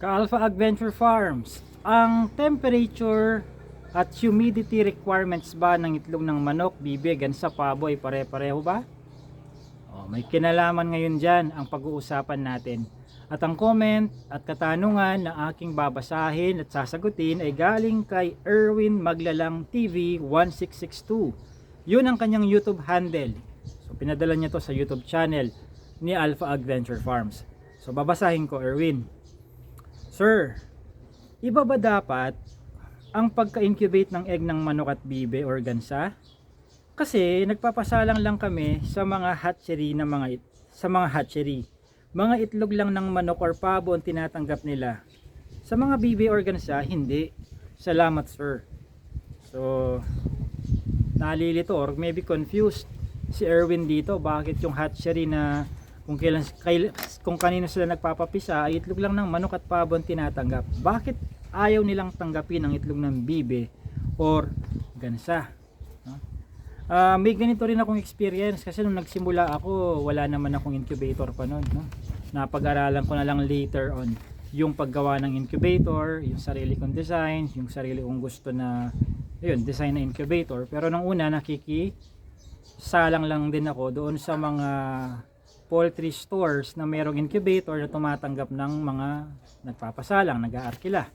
Ka-Alpha Adventure Farms, ang temperature at humidity requirements ba ng itlog ng manok, bibe, gansa, pabo ay pare-pareho ba? May kinalaman ngayon dyan ang pag-uusapan natin. At ang comment at katanungan na aking babasahin at sasagutin ay galing kay Erwin Maglalang TV 1662. Yun ang kanyang YouTube handle. So pinadala niya to sa YouTube channel ni Alpha Adventure Farms. So babasahin ko, Erwin. Sir, iba ba dapat ang pagka-incubate ng egg ng manok at bibe or gansa? Kasi nagpapasalang lang kami sa mga hatchery na mga hatchery. Mga itlog lang ng manok or pabo ang tinatanggap nila. Sa mga bibe or gansa, hindi. Salamat, sir. So, nalilito or maybe confused si Erwin dito. Bakit yung hatchery na kung kanino sila nagpapapisa ay itlog lang ng manok at pabo ang tinatanggap? Bakit ayaw nilang tanggapin ang itlog ng bibe or gansa? May ganito rin akong experience kasi nung nagsimula ako, wala naman akong incubator pa noon, no? Napag-aralan ko na lang later on yung paggawa ng incubator, yung sarili kong design, yung sarili kong gusto na design na incubator. Pero nung una nakikisalang lang din ako doon sa mga poultry stores na mayroong incubator na tumatanggap ng mga nagpapasalang, nag-aarkila.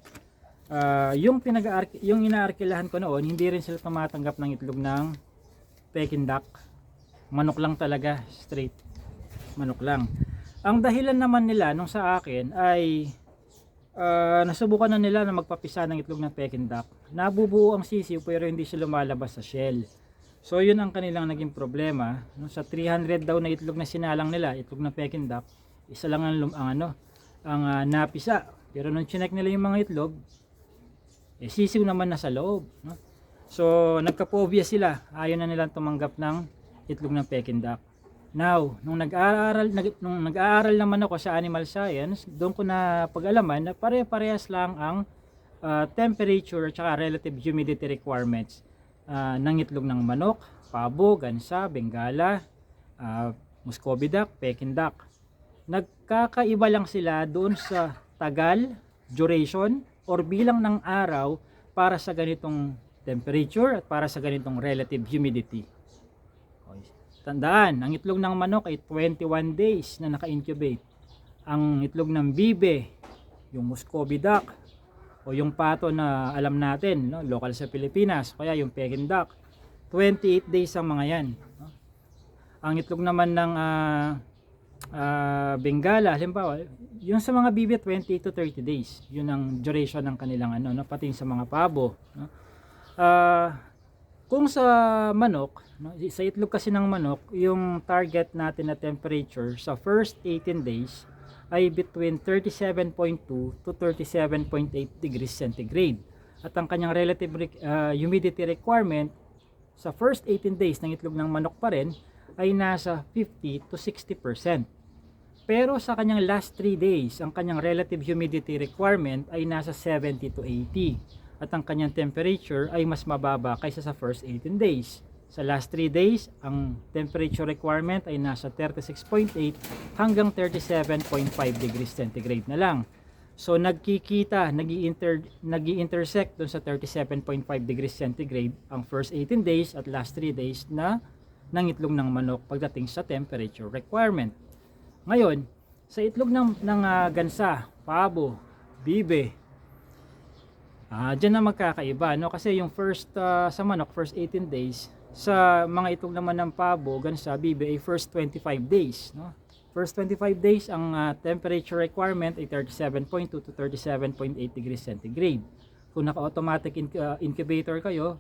Yung inaarkilahan ko noon, hindi rin sila tumatanggap ng itlog ng Peking duck. Manok lang talaga, straight manok lang. Ang dahilan naman nila nung sa akin ay nasubukan na nila na magpapisa ng itlog ng Peking duck. Nabubuo ang sisiw pero hindi siya lumalabas sa shell. So yun ang kanilang naging problema. No, sa 300 daw na itlog na sinalang nila, itlog ng Peking duck, isa lang ang napisa. Pero nung chinek nila yung mga itlog, sisiw naman na sa loob, no? So nagka-phobia sila, ayaw na nilang tumanggap ng itlog ng Peking duck. Now, nung nag-aaral naman ako sa animal science, doon ko na pag-alaman na pare-parehas lang ang temperature at saka relative humidity requirements ng itlog ng manok, pabo, gansa, bengala, Muscovy duck, Peking duck. Nagkakaiba lang sila doon sa tagal, duration, or bilang ng araw para sa ganitong temperature at para sa ganitong relative humidity. Tandaan, ang itlog ng manok ay 21 days na naka-incubate. Ang itlog ng bibe, yung Muscovy duck o yung pato na alam natin, no, local sa Pilipinas, kaya yung Peking duck, 28 days ang mga yan, no? Ang itlog naman ng Bengala, halimbawa, yung sa mga bibe 20 to 30 days. Yun ang duration ng kanilang pati sa mga pabo, no? Kung sa manok, no, sa itlog kasi ng manok, yung target natin na temperature sa first 18 days ay between 37.2 to 37.8 degrees centigrade. At ang kanyang relative humidity requirement sa first 18 days ng itlog ng manok pa rin ay nasa 50 to 60%. Pero sa kanyang last 3 days, ang kanyang relative humidity requirement ay nasa 70 to 80. At ang kanyang temperature ay mas mababa kaysa sa first 18 days. Sa last 3 days, ang temperature requirement ay nasa 36.8 hanggang 37.5 degrees centigrade na lang. So nag-i-intersect dun sa 37.5 degrees centigrade ang first 18 days at last 3 days na ng itlog ng manok pagdating sa temperature requirement. Ngayon, sa itlog ng gansa, pabo, bibe, diyan na magkakaiba, no? Kasi yung first sa manok, first 18 days, sa mga itlog naman ng pabo, gansa, bibe ay first 25 days, no? First 25 days ang temperature requirement ay 37.2 to 37.8 degrees centigrade. Kung naka-automatic incubator kayo,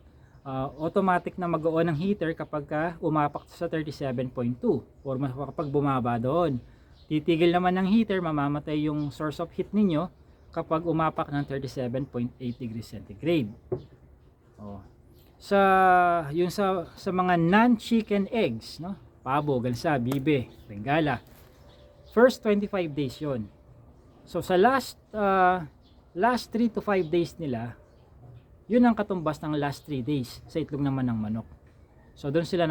automatic na mag-on ang heater kapag umapak sa 37.2 or kapag bumaba doon. Titigil naman ng heater, mamamatay yung source of heat ninyo kapag umapak ng 37.8 degrees centigrade. Sa mga non-chicken eggs, no? Pabo, gansa, bibe, bengala, first 25 days yon. So sa last 3 to 5 days nila, yun ang katumbas ng last 3 days sa itlog naman ng manok. So doon sila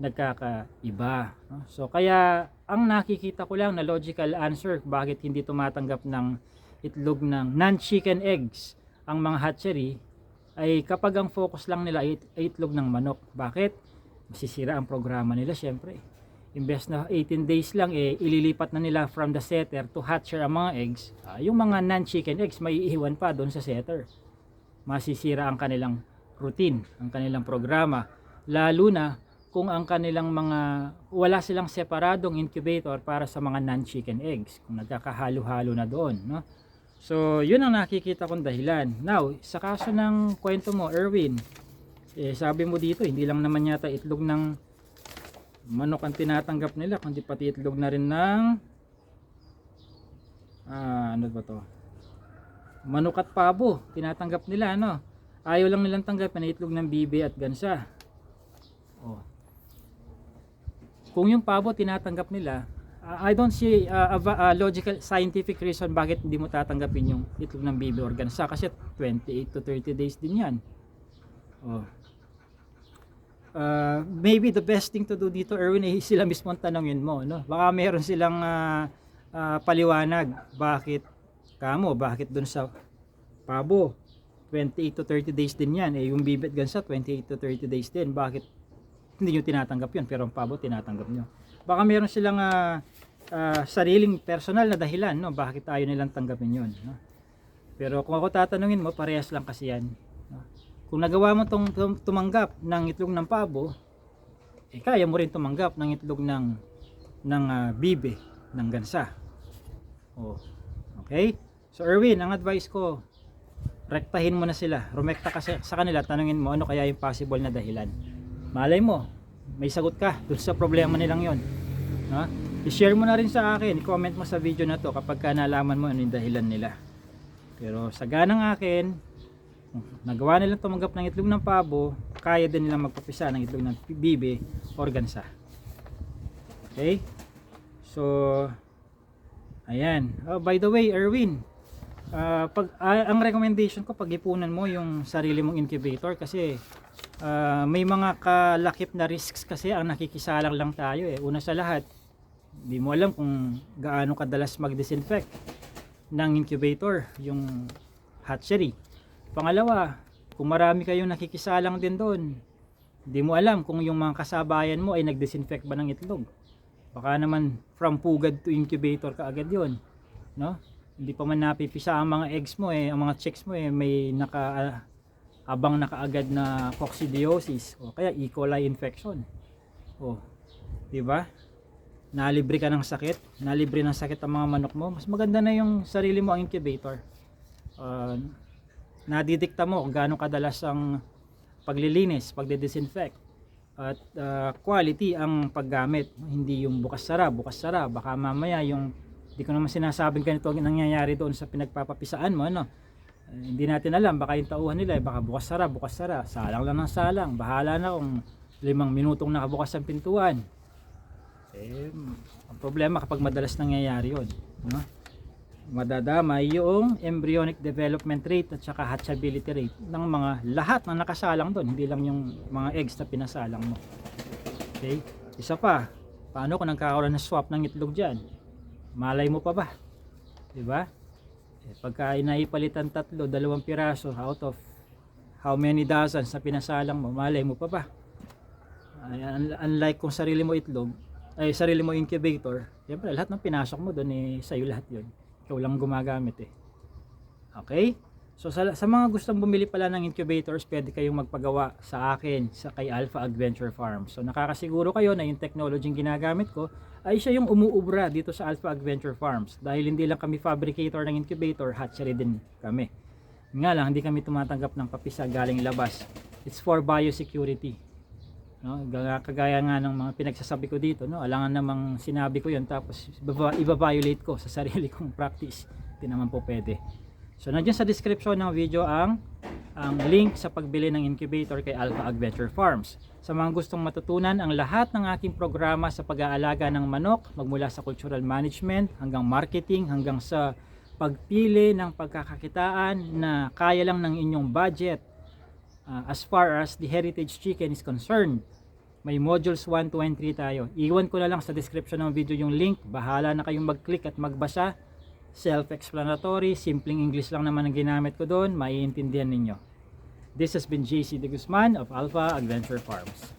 nagkakaiba, no? So kaya ang nakikita ko lang na logical answer bakit hindi tumatanggap ng itlog ng non-chicken eggs ang mga hatchery, ay kapag ang focus lang nila ay itlog ng manok. Bakit? Masisira ang programa nila syempre. Imbes na 18 days lang, ililipat na nila from the setter to hatcher ang mga eggs. Yung mga non-chicken eggs may iiwan pa doon sa setter. Masisira ang kanilang routine, ang kanilang programa. Lalo na kung ang kanilang wala silang separadong incubator para sa mga non-chicken eggs. Kung nagkakahalo-halo na doon, no? So, yun ang nakikita kong dahilan. Now, sa kaso ng kwento mo, Erwin, sabi mo dito, hindi lang naman yata itlog ng manok ang tinatanggap nila, kundi pati itlog na rin ng ano ba to? Manok at pabo, tinatanggap nila, no? Ayaw lang nilang tanggapin na itlog ng bibe at gansa. Oh. Kung yung pabo tinatanggap nila, I don't see a logical scientific reason bakit hindi mo tatanggapin yung itlog ng bibe or gansa, kasi 28 to 30 days din yan. Oh. Maybe the best thing to do dito, Erwin, ay sila mismo ang tanongin mo, no? Baka meron silang paliwanag bakit dun sa pabo 28 to 30 days din yan, yung bibit gansa 28 to 30 days din, bakit hindi nyo tinatanggap yun pero ang pabo tinatanggap nyo? Baka meron silang sariling personal na dahilan, no, bakit ayaw nilang tanggapin yun, no? Pero kung ako tatanungin mo, parehas lang kasi yan, no? Kung nagawa mo tumanggap ng itlog ng pabo, kaya mo rin tumanggap ng itlog ng bibe, ng gansa. Oh. Okay? So Erwin, ang advice ko, rektahin mo na sila. Rumekta ka sa kanila, tanungin mo ano kaya yung possible na dahilan. Malay mo, may sagot ka dun sa problema nilang yon. No? I-share mo na rin sa akin, i-comment mo sa video na to kapag nalaman mo ano yung dahilan nila. Pero sa ganang akin, nagawa nilang tumanggap ng itlog ng pabo, kaya din nilang magpapisa ng itlog ng bibe or gansa. Okay? So, ayan. Oh, by the way, Erwin, ang recommendation ko, pag-ipunan mo yung sarili mong incubator kasi may mga kalakip na risks kasi ang nakikisalang lang tayo. Una sa lahat, hindi mo alam kung gaano kadalas mag-disinfect ng incubator, yung hatchery. Pangalawa, kung marami kayong nakikisalang din doon, hindi mo alam kung yung mga kasabayan mo ay nag-disinfect ba ng itlog. Baka naman from pugad to incubator ka agad yon, no? Hindi pa man napipisa ang mga eggs mo, ang mga chicks mo may abang na kaagad na coccidiosis o kaya E. coli infection. Oh, di ba? Nalibre ka ng sakit, nalibre ng sakit ang mga manok mo. Mas maganda na yung sarili mo ang incubator. Nadidikta mo kung gaano kadalas ang paglilinis, pagde-disinfect at quality ang paggamit, hindi yung bukas-sara. Baka mamaya yung hindi ko naman sinasabing ganito ang nangyayari doon sa pinagpapapisaan mo, ano? Hindi natin alam, baka yung tauhan nila baka bukas-sara, salang lang ng salang, bahala na kung 5 minutong nakabukas ang pintuan. Ang problema kapag madalas nangyayari yun, no? Madadamay yung embryonic development rate at saka hatchability rate ng mga lahat ng nakasalang doon, hindi lang yung mga eggs na pinasalang mo. Okay? Isa pa, paano kung nagkakaroon ng swap ng itlog dyan? Malay mo pa ba? Diba? Pagka inaipalitan 2 piraso out of how many dozens na pinasalang mo, malay mo pa ba? Unlike kung sarili mo itlog, sarili mo incubator, siyempre lahat ng pinasok mo doon sa'yo lahat yun. Ikaw lang gumagamit Okay? So sa mga gustong bumili pala ng incubators, pwede kayong magpagawa sa akin sa kay Alpha Adventure Farms. So nakakasiguro kayo na yung technology ginagamit ko ay siya yung umuubra dito sa Alpha Adventure Farms. Dahil hindi lang kami fabricator ng incubator, hatchery din kami. Nga lang, hindi kami tumatanggap ng papisa galing labas. It's for biosecurity. No? Kagaya nga ng mga pinagsasabi ko dito, no? Alangan namang sinabi ko yun tapos iba-violate ko sa sarili kong practice. Hindi naman po pwede. So nandiyan sa description ng video ang link sa pagbili ng incubator kay Alpha Adventure Farms. Sa mga gustong matutunan ang lahat ng aking programa sa pag-aalaga ng manok, magmula sa cultural management hanggang marketing, hanggang sa pagpili ng pagkakakitaan na kaya lang ng inyong budget, as far as the heritage chicken is concerned, may modules 1, 2, and 3 tayo. Iwan ko na lang sa description ng video yung link. Bahala na kayong mag-click at magbasa Self-explanatory, simpleng English lang naman ang ginamit ko doon, maiintindihan ninyo. This has been JC De Guzman of Alpha Adventure Farms.